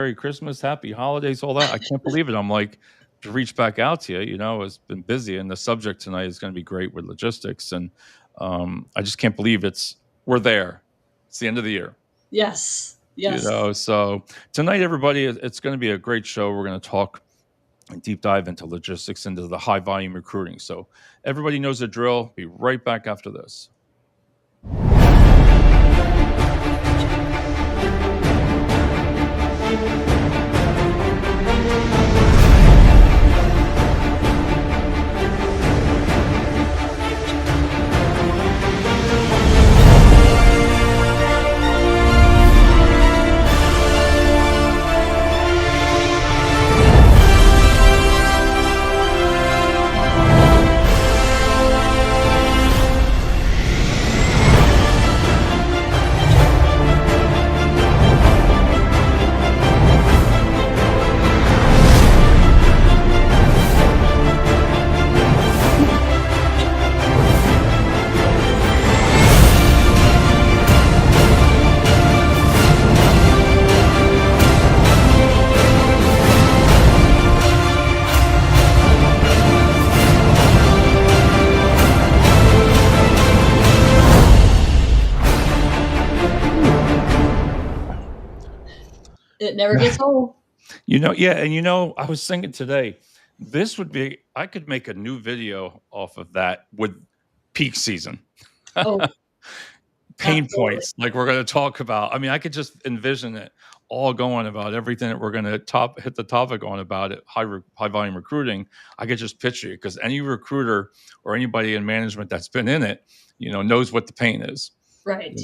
Merry Christmas, Happy Holidays, all that. I can't believe it. I'm like, to reach back out to you, it's been busy, and the subject tonight is going to be great with logistics, and I just can't believe we're there. It's the end of the year, Yes. Yes. So tonight, everybody, it's going to be a great show. We're going to talk and deep dive into logistics, into the high volume recruiting. So everybody knows the drill. Be right back after this. It never gets old. Yeah, and I was thinking today, I could make a new video off of that with peak season. Oh, Pain absolutely. points, like we're going to talk about. I mean, I could just envision it all going about everything that we're going to hit the topic on about it, high volume recruiting. I could just picture it, because any recruiter or anybody in management that's been in it, knows what the pain is. Right.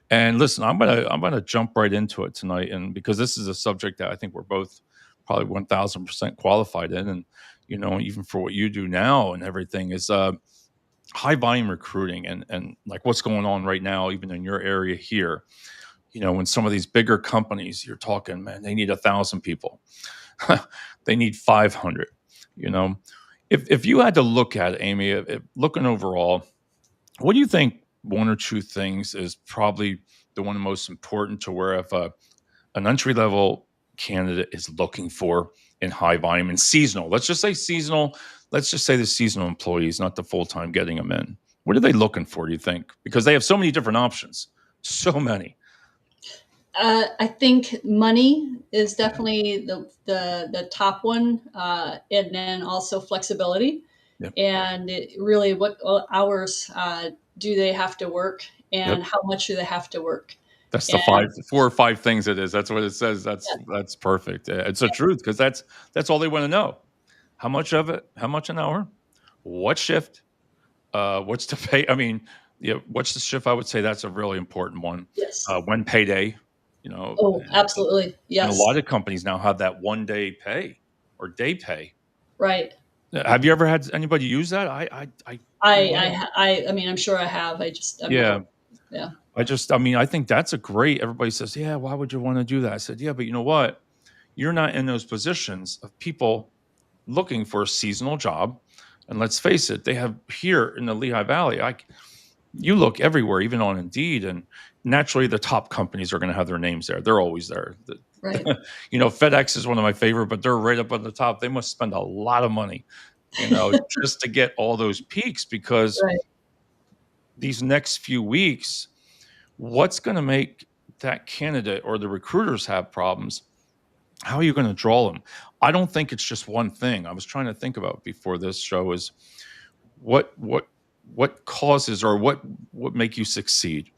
And listen, I'm gonna jump right into it tonight, and because this is a subject that I think we're both probably 1,000% qualified in, and even for what you do now and everything, is high volume recruiting, and like what's going on right now, even in your area here. When some of these bigger companies, you're talking, man, they need 1,000 people, they need 500. If you had to look at it, Amy, looking overall, what do you think one or two things is probably the one most important to where if an entry level candidate is looking for in high volume and seasonal? Let's just say seasonal. Let's just say the seasonal employees, not the full time, getting them in. What are they looking for, do you think? Because they have so many different options, so many. I think money is definitely the top one, and then also flexibility. Yep. And really, what hours do they have to work, and Yep. how much do they have to work? That's the 4 or 5 things it is. That's what it says. That's perfect. It's the truth, because that's all they want to know. How much of it? How much an hour? What shift? What's the pay? I mean, what's the shift? I would say that's a really important one. Yes. When payday? Oh, absolutely. Yes. And a lot of companies now have that 1 day pay or day pay. Right. Have you ever had anybody use that? I mean, I'm sure I have. Yeah. Yeah. I think that's a great. Everybody says, yeah, why would you want to do that? I said, yeah, but you know what? You're not in those positions of people looking for a seasonal job. And let's face it, they have here in the Lehigh Valley, you look everywhere, even on Indeed, and naturally the top companies are going to have their names there. They're always there. Right. FedEx is one of my favorite, but they're right up on the top. They must spend a lot of money, just to get all those peaks, because Right. these next few weeks, what's going to make that candidate or the recruiters have problems? How are you going to draw them? I don't think it's just one thing. I was trying to think about before this show is what causes or what make you succeed.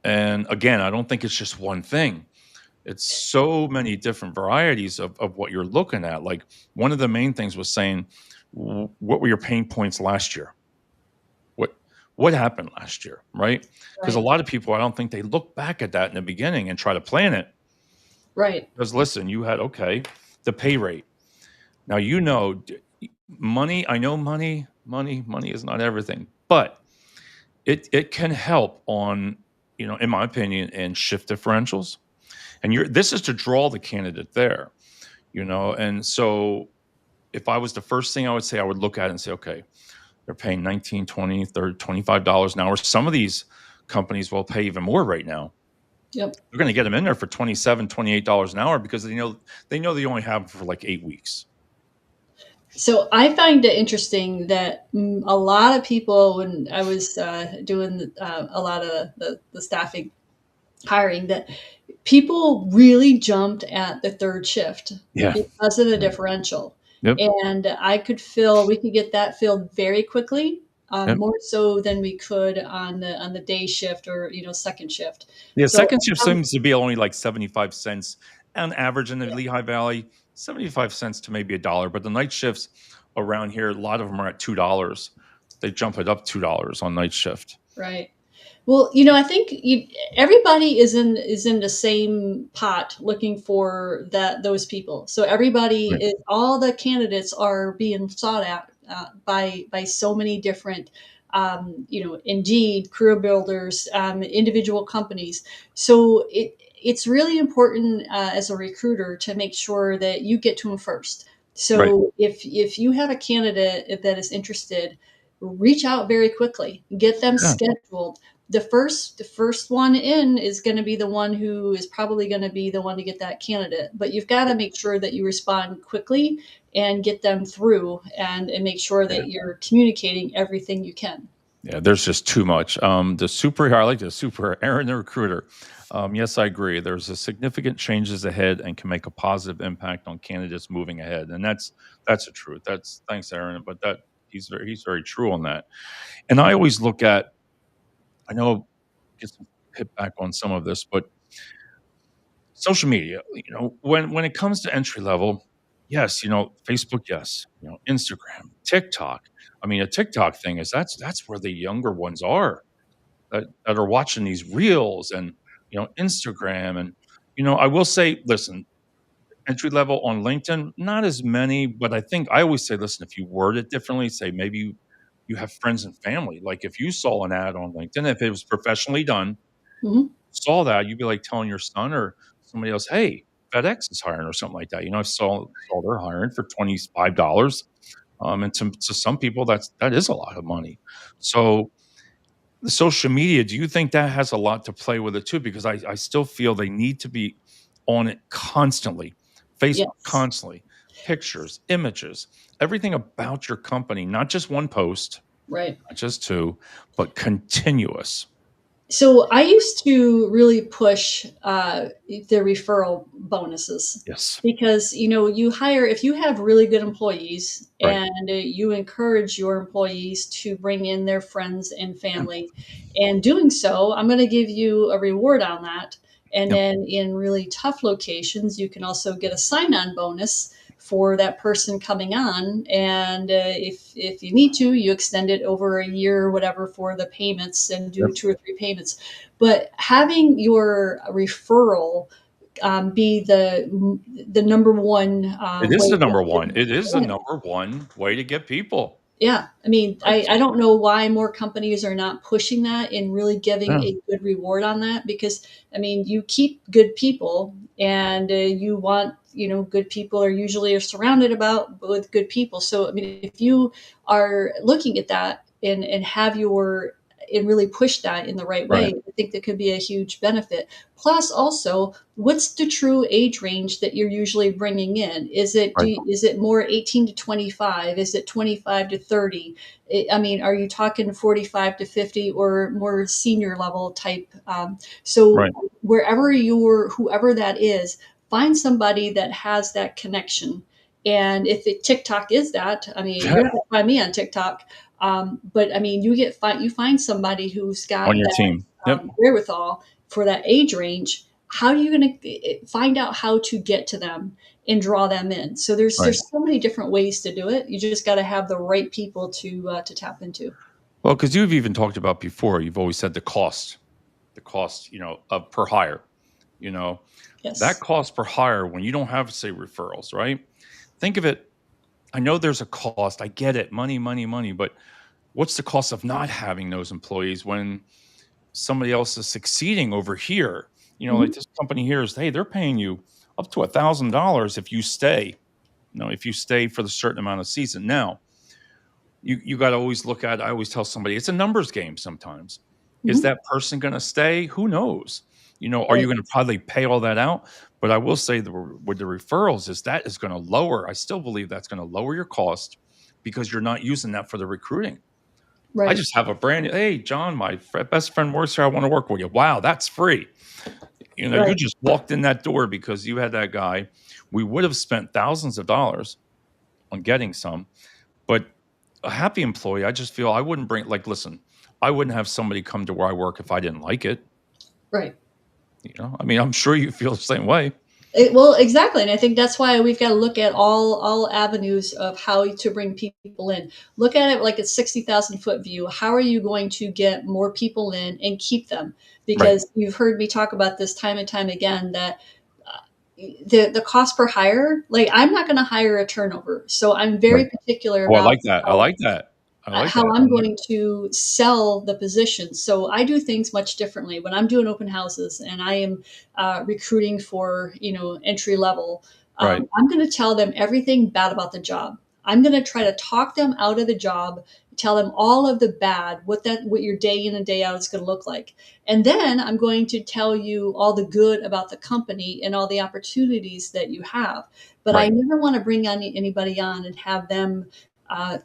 And again, I don't think it's just one thing. It's so many different varieties of what you're looking at. Like, one of the main things was saying, what were your pain points last year? What happened last year, right? Because a lot of people, I don't think they look back at that in the beginning and try to plan it. Right. Because listen, you had, the pay rate. Now, money, I know money is not everything, but it can help on, in my opinion, in shift differentials. And this is to draw the candidate there, and so if I was the first thing I would say, I would look at it and say, okay, they're paying $19, $20, $30, $25 an hour. Some of these companies will pay even more right now. Yep. They're going to get them in there for $27, $28 an hour because they know they only have them for like 8 weeks. So I find it interesting that a lot of people, when I was doing a lot of the staffing hiring, that people really jumped at the third shift Yeah. because of the Yeah. differential. Yep. And we could get that filled very quickly, Yep. more so than we could on the day shift or second shift. Yeah. So Second shift seems to be only like 75 cents on average in the Lehigh Valley, 75 cents to maybe a dollar. But the night shifts around here, a lot of them are at $2. They jump it up $2 on night shift. right. Well, I think everybody is in the same pot looking for those people. So everybody Right. is all the candidates are being sought out by so many different, Indeed, career builders, individual companies. So it's really important as a recruiter to make sure that you get to them first. Right. So if you have a candidate that is interested, reach out very quickly, get them Yeah. scheduled. The first one in is going to be the one who is probably going to be the one to get that candidate, but you've got to make sure that you respond quickly and get them through, and make sure Yeah. that you're communicating everything you can. Yeah, there's just too much. I like the super Aaron the recruiter. Yes, I agree. There's a significant changes ahead and can make a positive impact on candidates moving ahead, and that's the truth. That's thanks, Aaron. But he's very true on that. And I always look at. I know get some hit back on some of this, but social media. When it comes to entry level, yes, Facebook, yes, Instagram, TikTok. I mean, a TikTok thing is that's where the younger ones are that are watching these reels and Instagram and I will say, listen, entry level on LinkedIn, not as many, but I think I always say, listen, if you word it differently, say maybe you have friends and family. Like if you saw an ad on LinkedIn, if it was professionally done, Mhm. saw that, you'd be like telling your son or somebody else, hey, FedEx is hiring or something like that. I saw they're hiring for $25. And to some people that is a lot of money. So the social media, do you think that has a lot to play with it too? Because I still feel they need to be on it constantly. Facebook Yes. constantly, pictures, images, everything about your company, not just one post, Right. not just two, but continuous. So I used to really push the referral bonuses, Yes. because you hire, if you have really good employees Right. and you encourage your employees to bring in their friends and Yeah. family, and doing so, I'm going to give you a reward on that. And Yep. then in really tough locations, you can also get a sign-on bonus for that person coming on. And if you need to, you extend it over a year or whatever for the payments, and do Yep. 2 or 3 payments. But having your referral be the number one It is way the to number get one. people It is the in. number one way to get people. Yeah, I mean, That's I don't know why more companies are not pushing that and really giving yeah. a good reward on that, because I mean, you keep good people, and you want, good people are usually surrounded about with good people. So I mean, if you are looking at that and have your and really push that in the right way, Right. I think that could be a huge benefit. Plus, also, what's the true age range that you're usually bringing in? Right. Is it more 18 to 25? Is it 25 to 30? I mean, are you talking 45 to 50 or more senior level type? So Right. whoever that is, find somebody that has that connection. And if TikTok is that, I mean, Yeah. you're not going to find me on TikTok. But I mean, you find somebody who's On got your that team. Yep. wherewithal for that age range. How are you going to find out how to get to them and draw them in? So Right. there's so many different ways to do it. You just got to have the right people to tap into. Well, because you've even talked about before, you've always said the cost, of per hire. You know, that Yes. cost per hire when you don't have, say, referrals, right? Think of it. I know there's a cost. I get it. Money, money, money. But what's the cost of not having those employees when somebody else is succeeding over here? Like Mhm. this company here is, hey, they're paying you up to $1,000 if you stay. If you stay for the certain amount of season. Now, you got to always look at. I always tell somebody it's a numbers game. Sometimes is Mhm. that person going to stay? Who knows? Are you Right. going to probably pay all that out? But I will say with the referrals is that is going to lower. I still believe that's going to lower your cost because you're not using that for the recruiting. I Right. just have a brand new, hey, John, my best friend works here. I want to work with you. Wow, that's free. You Right. just walked in that door because you had that guy. We would have spent thousands of dollars on getting some, but a happy employee, I just feel I wouldn't bring, like, listen, I wouldn't have somebody come to where I work if I didn't like it. Right. I mean, I'm sure you feel the same way. Well, exactly, and I think that's why we've got to look at all avenues of how to bring people in. Look at it like a 60,000 foot view. How are you going to get more people in and keep them? Right. Because you've heard me talk about this time and time again that the cost per hire, like I'm not going to hire a turnover, so I'm Right. very particular Oh, I about like that. I like that. I like how that. I'm going to sell the position. So I do things much differently when I'm doing open houses and I am recruiting for entry level. Right. I'm going to tell them everything bad about the job. I'm going to try to talk them out of the job, tell them all of the bad, what your day in and day out is going to look like, and then I'm going to tell you all the good about the company and all the opportunities that you have. But I Right. never want to bring anybody on and have them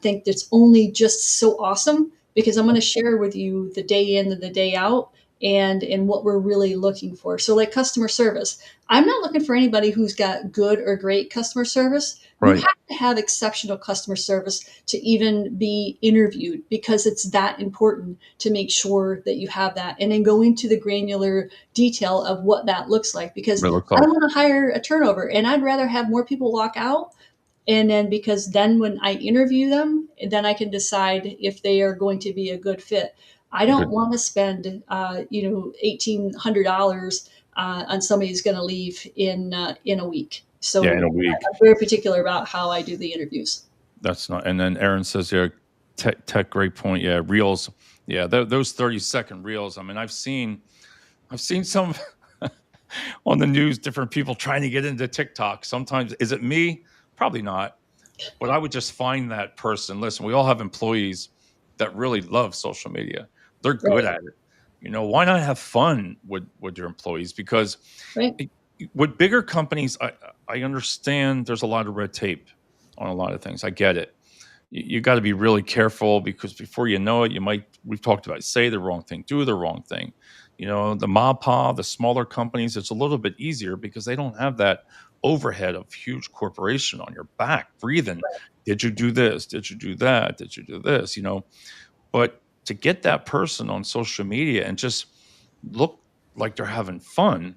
think that's only just so awesome, because I'm going to share with you the day in and the day out and what we're really looking for. So like customer service, I'm not looking for anybody who's got good or great customer service. You Right. have to have exceptional customer service to even be interviewed, because it's that important to make sure that you have that and then go into the granular detail of what that looks like, because What it looks I like. don't want to hire a turnover and I'd rather have more people walk out, and then because then when I interview them, then I can decide if they are going to be a good fit. I don't Good. want to spend $1,800 on somebody who's going to leave in a week. Yeah, in So a week. I'm very particular about how I do the interviews. That's not. And then Aaron says, yeah, tech, great point. Yeah, reels. Yeah, those 30-second reels. I mean, I've seen some on the news, different people trying to get into TikTok. Sometimes, is it me? Probably not. But I would just find that person. Listen, we all have employees that really love social media. They're good Right, at it. Why not have fun with your employees? Because right, it, with bigger companies, I understand there's a lot of red tape on a lot of things. I get it. You got to be really careful because before you know it, we've talked about say the wrong thing, do the wrong thing. The MAPA, the smaller companies, it's a little bit easier because they don't have that overhead of huge corporation on your back breathing. Did you do this? Did you do that? Did you do this? But to get that person on social media and just look like they're having fun,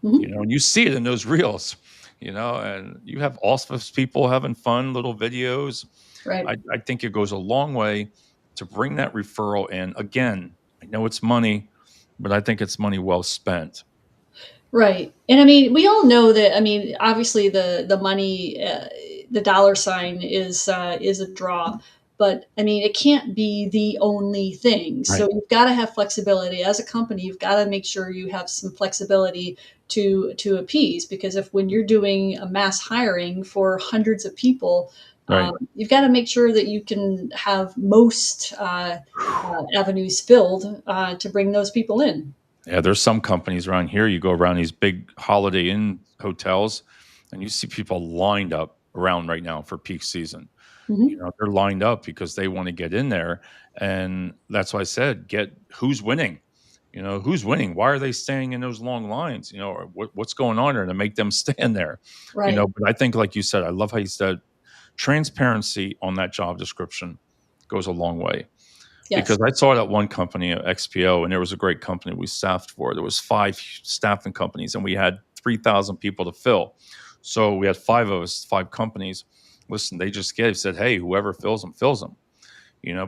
hmm, and you see it in those reels, and you have office people having fun little videos. right. I think it goes a long way to bring that referral in. Again, I know it's money, but I think it's money well spent. Right. And I mean, we all know that. I mean, obviously the money, the dollar sign is a draw, but I mean, it can't be the only thing. Right. So you've got to have flexibility as a company. You've got to make sure you have some flexibility to appease, because if when you're doing a mass hiring for hundreds of people, Right. you've got to make sure that you can have most avenues filled to bring those people in. Yeah, there's some companies around here. You go around these big Holiday Inn hotels, and you see people lined up around right now for peak season. Hmm. They're lined up because they want to get in there, and that's why I said, get who's winning. Who's winning? Why are they staying in those long lines? Or what's going on there to make them stand there? Right. But I think, like you said, I love how you said transparency on that job description goes a long way because Yes. I saw it at one company, at XPO, and there was a great company we staffed for. There was 5 staffing companies, and we had 3,000 people to fill. So we had 5 of us, 5 companies. Listen, they just said, "Hey, whoever fills them, fills them."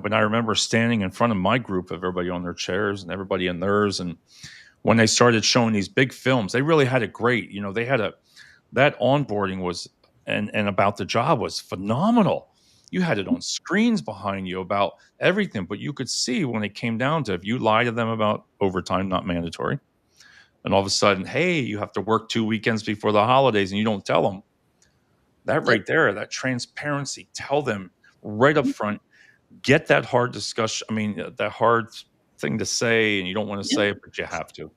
But I remember standing in front of my group of everybody on their chairs and everybody in theirs, and when they started showing these big films, they really had it great. They had that onboarding was and about the job was phenomenal. You had it on screens behind you about everything, but you could see when it came down to if you lie to them about overtime, not mandatory, and all of a sudden, hey, you have to work 2 weekends before the holidays and you don't tell them, that Yep. right there, that transparency, tell them right up front, get that hard discussion. I mean, that hard thing to say, and you don't want to Yep. say it, but you have to.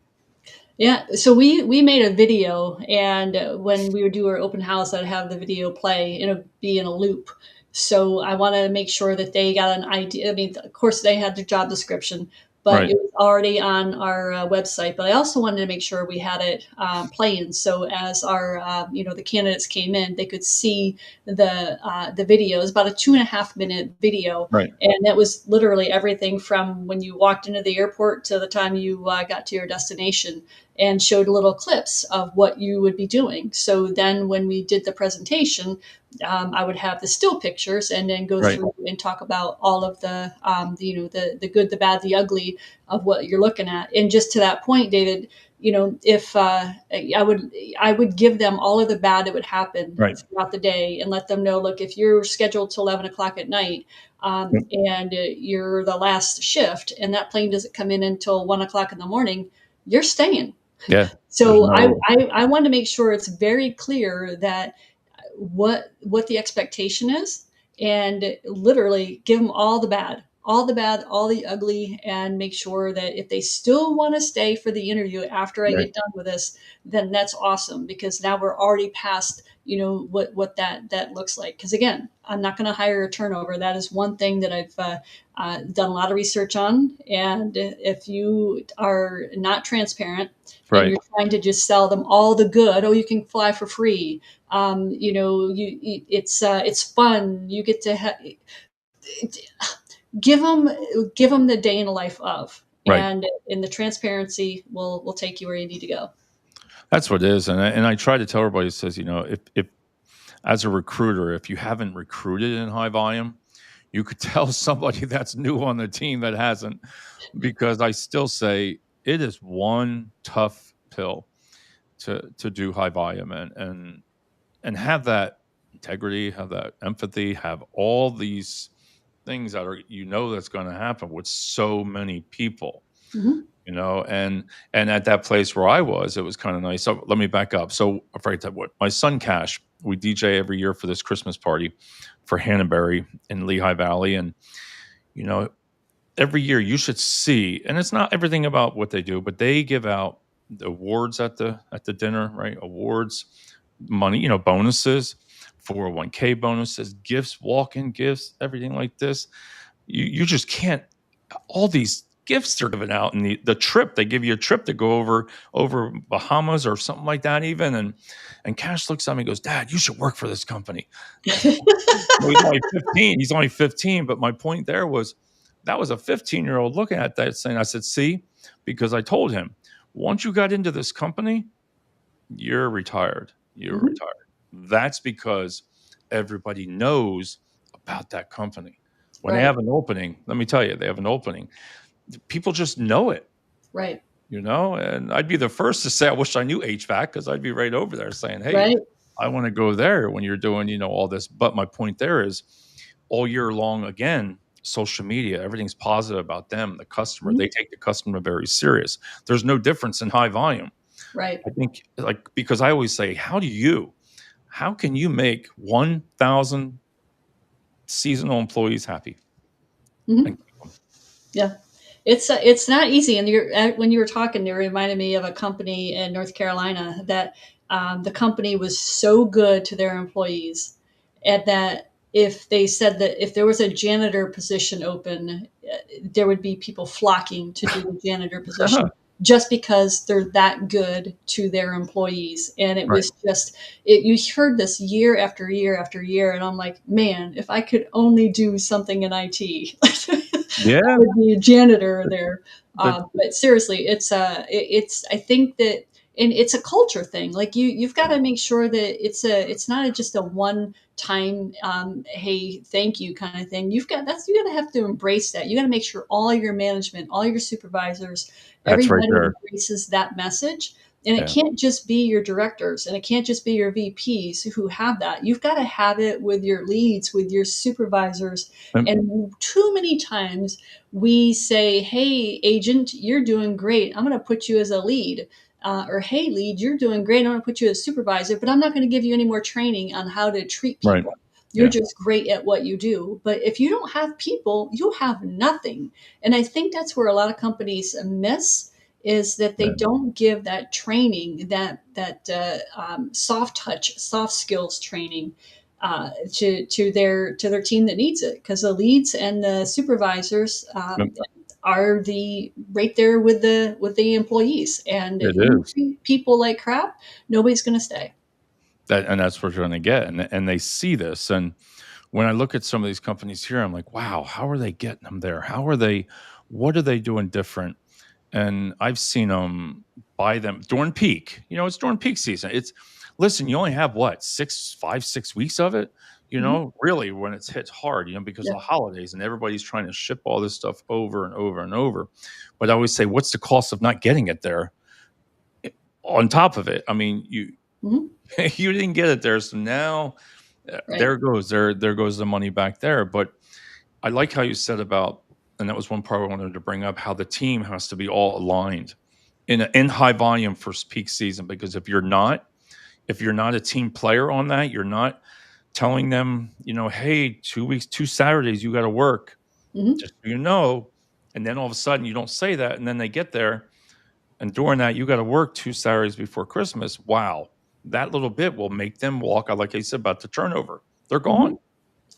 Yeah, so we made a video, and when we would do our open house, I'd have the video play and it'd be in a loop. So I wanted to make sure that they got an idea. I mean, of course, they had their job description, but Right. it was already on our website. But I also wanted to make sure we had it playing, so as our the candidates came in, they could see the video. It was about a 2.5 minute video, Right. and that was literally everything from when you walked into the airport to the time you got to your destination, and showed little clips of what you would be doing. So then when we did the presentation, I would have the still pictures and then go Right. through and talk about all of the good, the bad, the ugly of what you're looking at. And just to that point, David, if I would give them all of the bad that would happen Right. throughout the day and let them know, look, if you're scheduled to 11 o'clock at night, and you're the last shift and that plane doesn't come in until 1 o'clock in the morning, you're staying. Yeah. There's So I, no. I, I want to make sure it's very clear that what the expectation is, and literally give them all the bad, all the ugly, and make sure that if they still want to stay for the interview after I Right. get done with this, then that's awesome, because now we're already past what that looks like. Because again, I'm not going to hire a turnover. That is one thing that I've done a lot of research on. And if you are not transparent and Right. you're trying to just sell them all the good, oh, you can fly for free. It's fun. You get to give them the day in the life of, Right. and in the transparency will take you where you need to go. That's what it is, and I try to tell everybody. It says, if as a recruiter, if you haven't recruited in high volume, you could tell somebody that's new on the team that hasn't, because I still say it is one tough pill to do high volume and have that integrity, have that empathy, have all these things that are that's going to happen with so many people. Mhm. And at that place where I was, it was kind of nice. So let me back up. So afraid that what my son Cash, we DJ every year for this Christmas party for Hannonberry in Lehigh Valley, and you know every year you should see, and it's not everything about what they do, but they give out the awards at the dinner, right? Awards, money, bonuses, 401k bonuses, gifts, walk-in gifts, everything like this. You just can't, all these gifts they're giving out, and the trip, they give you a trip to go over Bahamas or something like that even, and Cash looks at me and goes, "Dad, you should work for this company." Well, he's only 15, but my point there was that was a 15-year-old looking at that saying, I said, "See, because I told him, once you got into this company, you're retired. You're Mhm. retired." That's because everybody knows about that company. When they Right, have an opening, let me tell you, they have an opening. People just know it, right, and I'd be the first to say, I wish I knew HVAC, because I'd be right over there saying, "Hey, right. I want to go there when you're doing, all this." But my point there is all year long, again, social media, everything's positive about them, the customer. Mhm. They take the customer very serious. There's no difference in high volume. Right. I think, like, because I always say, how can you make 1,000 seasonal employees happy? Mhm. And Yeah. It's not easy. And when you were talking, it reminded me of a company in North Carolina that the company was so good to their employees, and that if they said that if there was a janitor position open, there would be people flocking to do the janitor position, just because they're that good to their employees. And it right. was just you heard this year after year after year, and I'm like, man, if I could only do something in IT. I Yeah. would be a janitor there. The, But seriously, it's I think that, and it's a culture thing. Like you've got to make sure that it's not just a one time hey, thank you kind of thing. You got to have to embrace that. You got to make sure all your management, all your supervisors, that's right everybody there. embraces that message. And it Yeah. can't just be your directors, and it can't just be your VPs who have that. You've got to have it with your leads, with your supervisors. And And too many times we say, hey, agent, you're doing great. I'm going to put you as a lead. Or, hey, lead, you're doing great. I'm going to put you as supervisor, but I'm not going to give you any more training on how to treat right. people. You're Yeah. just great at what you do. But if you don't have people, you have nothing. And I think that's where a lot of companies miss, is that they Yeah. don't give that training, soft touch, soft skills training to their team that needs it, because the leads and the supervisors Yep. are the right there with the employees, and It if you is. treat people like crap, nobody's going to stay. And that's what you're gonna get, and they see this, and when I look at some of these companies here, I'm like, "Wow, how are they getting them there? How are they what are they doing different?" And I've seen them buy them during peak. It's during peak season. It's listen, you only have what, 6 weeks of it, Hmm. really when it's hits hard, because of Yeah. the holidays and everybody's trying to ship all this stuff over and over and over. But I always say, what's the cost of not getting it there on top of it? I mean, you Hmm. you didn't get it there. So now Right. there goes the money back there. But I like how you said about, and that was one part I wanted to bring up, how the team has to be all aligned in high volume for peak season. Because if you're not a team player on that, you're not telling them, hey, 2 weeks, 2 Saturdays, you got to work, Hmm. just so you know. And then all of a sudden you don't say that, and then they get there, and during that you got to work 2 Saturdays before Christmas. Wow, that little bit will make them walk. Like I said about the turnover, they're Hmm. gone.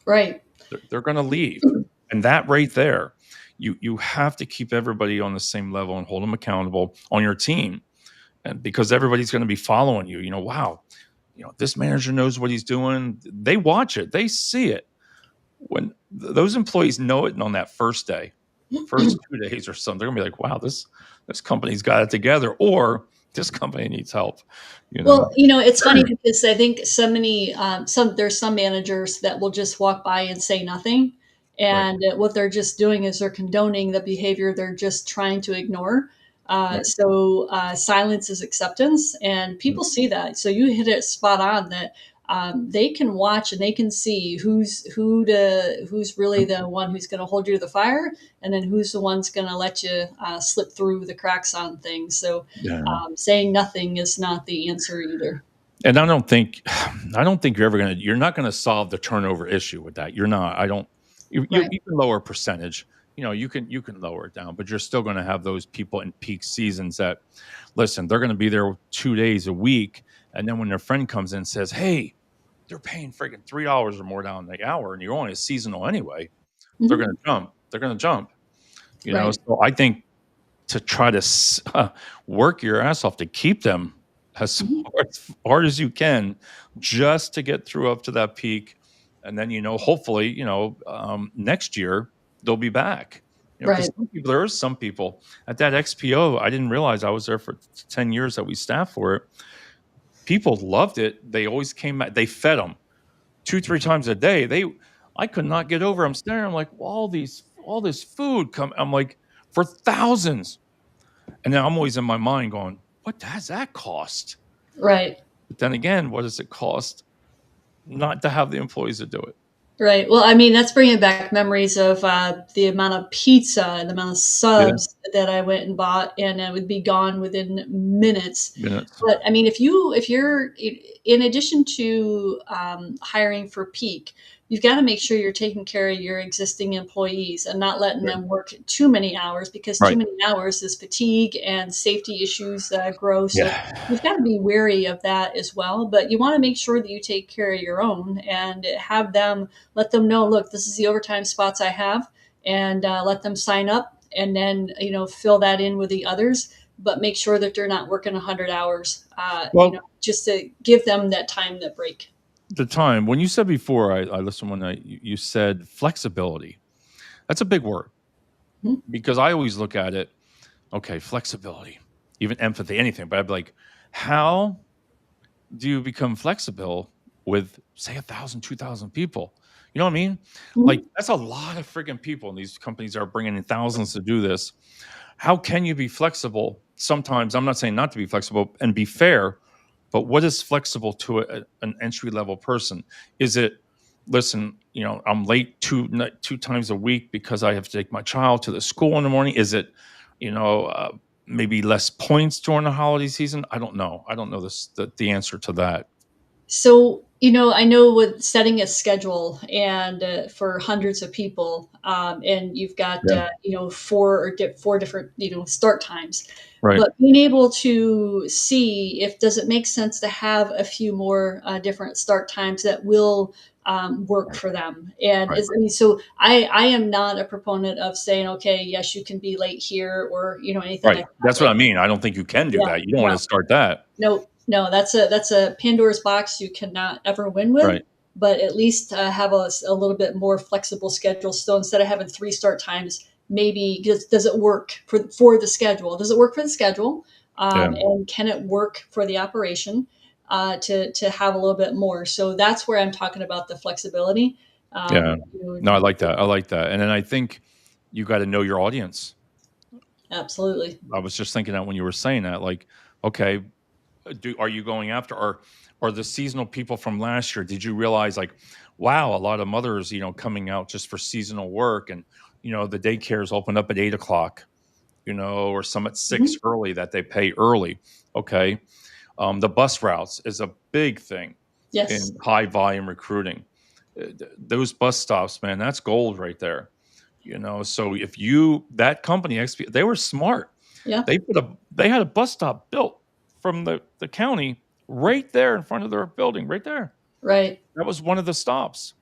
Right. They're going to leave, and that right there, you have to keep everybody on the same level and hold them accountable on your team, and because everybody's going to be following you. Wow, this manager knows what he's doing. They watch it, they see it. When those employees know it, and on that first day, first 2 days or something, they're gonna be like, "Wow, this company's got it together," or "This company needs help." You know, Well, it's funny because I think so many, there's some managers that will just walk by and say nothing. right, And what they're just doing is they're condoning the behavior they're just trying to ignore. right. So silence is acceptance, and Mm. people see that. So you hit it spot on that they can watch and they can see who's really the one who's going to hold you to the fire, and then who's the one's going to let you slip through the cracks on things. So Yeah, saying nothing is not the answer either. and I don't think you're not gonna solve the turnover issue with that. You're not. I don't. Right. You can lower percentage. You can lower it down, but you're still gonna have those people in peak seasons that listen. They're gonna be there 2 days a week, and then when their friend comes in and says, "Hey, they're paying freaking $3 or more down the hour, and you're only a seasonal anyway," they're Hmm. gonna jump. They're gonna jump. Right. So I think to try to work your ass off to keep them as Hmm. hard as you can, just to get through up to that peak, and then hopefully next year they'll be back. Because Right. there are some people at that XPO. I didn't realize I was there for 10 years that we staffed for it. People loved it. They always came back. They fed them 2, 3 times a day. I could not get over. I'm staring. I'm like, well, all this food come. I'm like, for thousands. And then I'm always in my mind going, what does that cost? Right. But then again, what does it cost not to have the employees to do it? Right. Well, I mean, that's bringing back memories of the amount of pizza and the amount of Yeah, subs that I went and bought, and it would be gone within minutes. minutes. But I mean, if you're in addition to hiring for peak, you've got to make sure you're taking care of your existing employees and not letting Right. them work too many hours, because too Right. many hours is fatigue and safety issues grow. So Yeah. you've got to be wary of that as well. But you want to make sure that you take care of your own and have them, let them know, look, this is the overtime spots I have, and let them sign up, and then fill that in with the others, but make sure that they're not working 100 hours, Well, just to give them that time, that break. the time when you said before, I listened one night. You said flexibility. That's a big word Mhm. because I always look at it. Okay, flexibility, even empathy, anything. But I'd be like, how do you become flexible with say 1,000, 2,000 people? You know what I mean? Like Mhm. that's a lot of freaking people, and these companies are bringing in thousands to do this. How can you be flexible? Sometimes I'm not saying not to be flexible and be fair, but what is flexible to an entry level person? Is it listen? I'm late two times a week because I have to take my child to the school in the morning. Is it you know uh, maybe less points during the holiday season? I don't know. I don't know the answer to that. So I know with setting a schedule and for hundreds of people, and you've got Yeah. four different start times, Right. but being able to see if does it make sense to have a few more different start times that will work Right. for them. And Right. I mean, so I am not a proponent of saying, okay, yes, you can be late here or anything Right. like that. That's what I mean. I don't think you can do Yeah, that. You don't want no. to start that. No, no, that's a Pandora's box you cannot ever win with. Right. But at least have a little bit more flexible schedule. So instead of having three start times, maybe does it work for the schedule? Does it work for the schedule? Yeah. And can it work for the operation to have a little bit more? So that's where I'm talking about the flexibility. Yeah. No, I like You that. I like that. And then I think you got to know your audience. absolutely. I was just thinking that when you were saying that, like, okay, are you going after or the seasonal people from last year? Did you realize like, wow, a lot of mothers, coming out just for seasonal work, and the daycares open up at 8 o'clock, or some at six Mhm. early that they pay early. Okay, the bus routes is a big thing Yes. in high volume recruiting. Those bus stops, man, that's gold right there. So if that company XP, they were smart. Yeah. They had a bus stop built from the county right there in front of their building, right there. Right. That was one of the stops.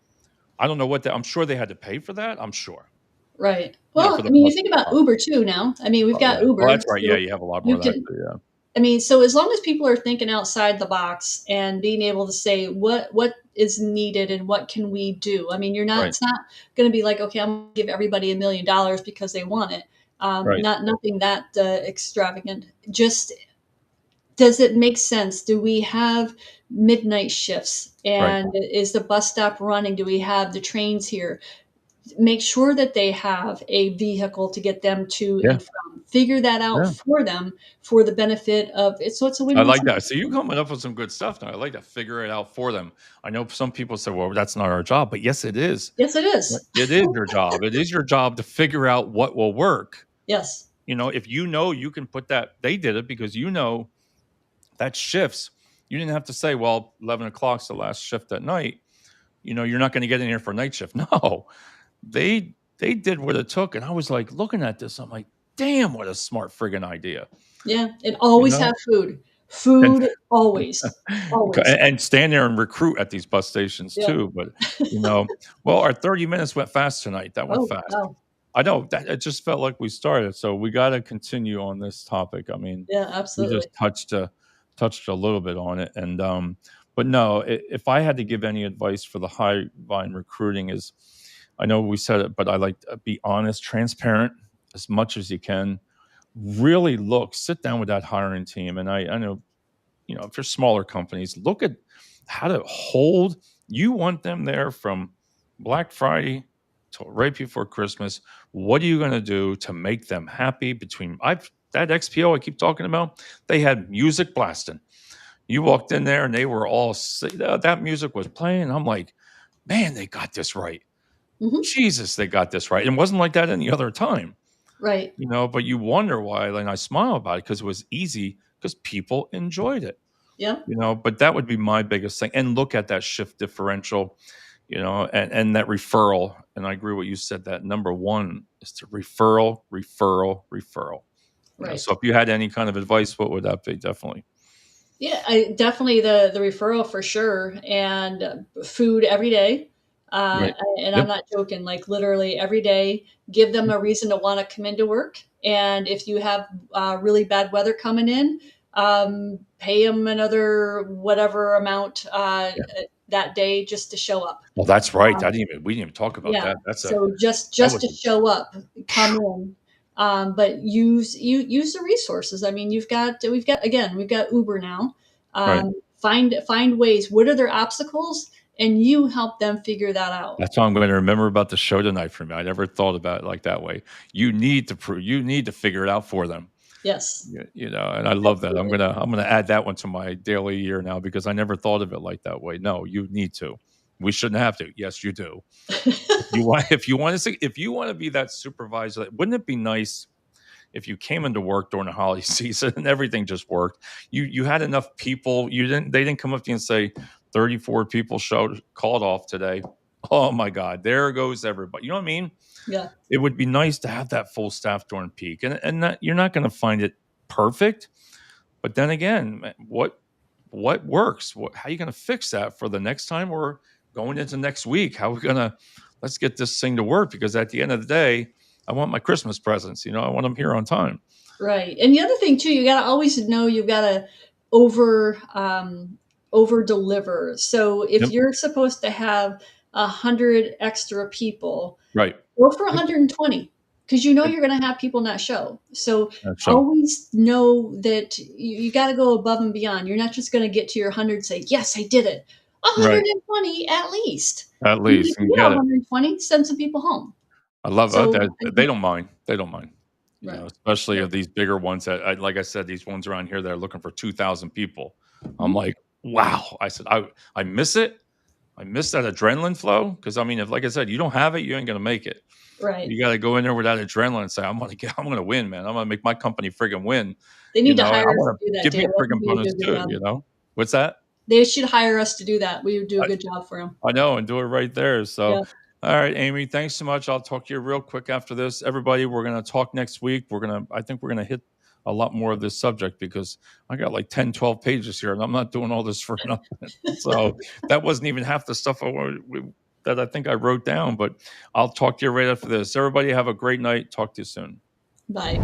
I don't know I'm sure they had to pay for that. I'm sure, Right. for Well, I the mean, you bus think about stop. Uber too now. I mean, we've Oh got yeah. Well, Uber, that's right. Yeah, so you have a lot more you of that can. too. Yeah. I mean, so as long as people are thinking outside the box and being able to say what is needed and what can we do. I mean, you're not. Right. It's not going to be like, okay, I'm going to give everybody $1 million because they want it. Right. Not nothing that extravagant. Just does it make sense? Do we have midnight shifts? Right. And is the bus stop running? Do we have the trains here? Make sure that they have a vehicle to get them to Yeah. and from. Figure that out Yeah. for them for the benefit of it. So it's a I win-win like that. situation. So you coming up with some good stuff now. I like to figure it out for them. I know some people say, "Well, that's not our job," but yes, it is. Yes, it Right. is. It is your job. It is your job to figure out what will work. Yes. If you can put that, they did it because that shifts. You didn't have to say, well, 11 o'clock's the last shift at night. You're not going to get in here for night shift. No, they did what it took. And I was like looking at this. I'm like, damn, what a smart friggin' idea. Yeah. And You always know? have food. And Food always. Always. and stand there and recruit at these bus stations Yeah. too. But you know, well, our 30 minutes went fast tonight. That went Oh, fast. wow. I know that it just felt like we started. So we got to continue on this topic. I mean, Yeah, we just absolutely. touched a little bit on it, and but no, if I had to give any advice for the high volume recruiting, is I know we said it, but I like to be honest, transparent as much as you can. Really sit down with that hiring team, and I know if you're smaller companies, look at how to hold. You want them there from Black Friday to right before Christmas. What are you going to do to make them happy? That XPO I keep talking about, they had music blasting. You walked in there and they were all that music was playing. I'm like, man, they got this right. Hmm. Jesus, they got this right. It wasn't like that any other time, Right. but you wonder why. And I smile about it because it was easy because people enjoyed it. Yeah. But that would be my biggest thing. And look at that shift differential, and that referral. And I agree with what you said, that number one is to referral, referral, referral. Right. So if you had any kind of advice, what would that be? Definitely. Yeah, definitely the referral for sure, and food every day. Right. And I'm Yep. not joking. Like literally every day, give them a reason to want to come into work. And if you have really bad weather coming in, pay them another whatever amount Yeah. that day just to show up. Well, that's right. Um, We didn't even talk about yeah. that. So That just was to show up, come in, but use the resources. I mean, we've got Uber now. right. Find ways. What are their obstacles, and you help them figure that out. That's what I'm going to remember about the show tonight for me. I never thought about it like that way. You need to figure it out for them. Yes, And I love that. absolutely. I'm gonna add that one to my daily year now because I never thought of it like that way. No, you need to. We shouldn't have to. Yes, you do. If you want to be that supervisor, wouldn't it be nice if you came into work during the holiday season and everything just worked? You had enough people. They didn't come up to you and say, 34 people called off today. Oh my God, there goes everybody. You know what I mean? Yeah. It would be nice to have that full staff during peak, and that, you're not going to find it perfect. But then again, what works? How are you going to fix that for the next time or going into next week? How are we going to let's get this thing to work? Because at the end of the day, I want my Christmas presents. I want them here on time. Right. And the other thing too, you got to always know you've got to over deliver. So if Yep. you're supposed to have 100 extra people, Right. go for 120 because you're going to have people not show. So So always know that you got to go above and beyond. You're not just going to get to your 100 and say, yes, I did it. right, 120 at least. at And if least you and get get it. 120, send some people home. I love So that. They don't mind. They don't mind. right. Especially Yeah. of these bigger ones that, like I said, these ones around here that are looking for 2,000 people. I'm Mhm. like, wow. I said, I miss it. I miss that adrenaline flow because I mean, if like I said, you don't have it, you ain't gonna make it. Right. You got to go in there with that adrenaline and say, I'm gonna win, man. I'm gonna make my company friggin' win. They need to I hire us want to do to that, give me a Dale. I think friggin' we would do bonus a good too. job. What's that? They should hire us to do that. We would do a I, good job for them. I know, and do it right there. So, Yeah. all right, Amy, thanks so much. I'll talk to you real quick after this. Everybody, we're gonna talk next week. I think we're gonna hit a lot more of this subject because I got like 10, 12 pages here, and I'm not doing all this for nothing. So that wasn't even half the stuff that I think I wrote down. But I'll talk to you right after this. Everybody, have a great night. Talk to you soon. Bye.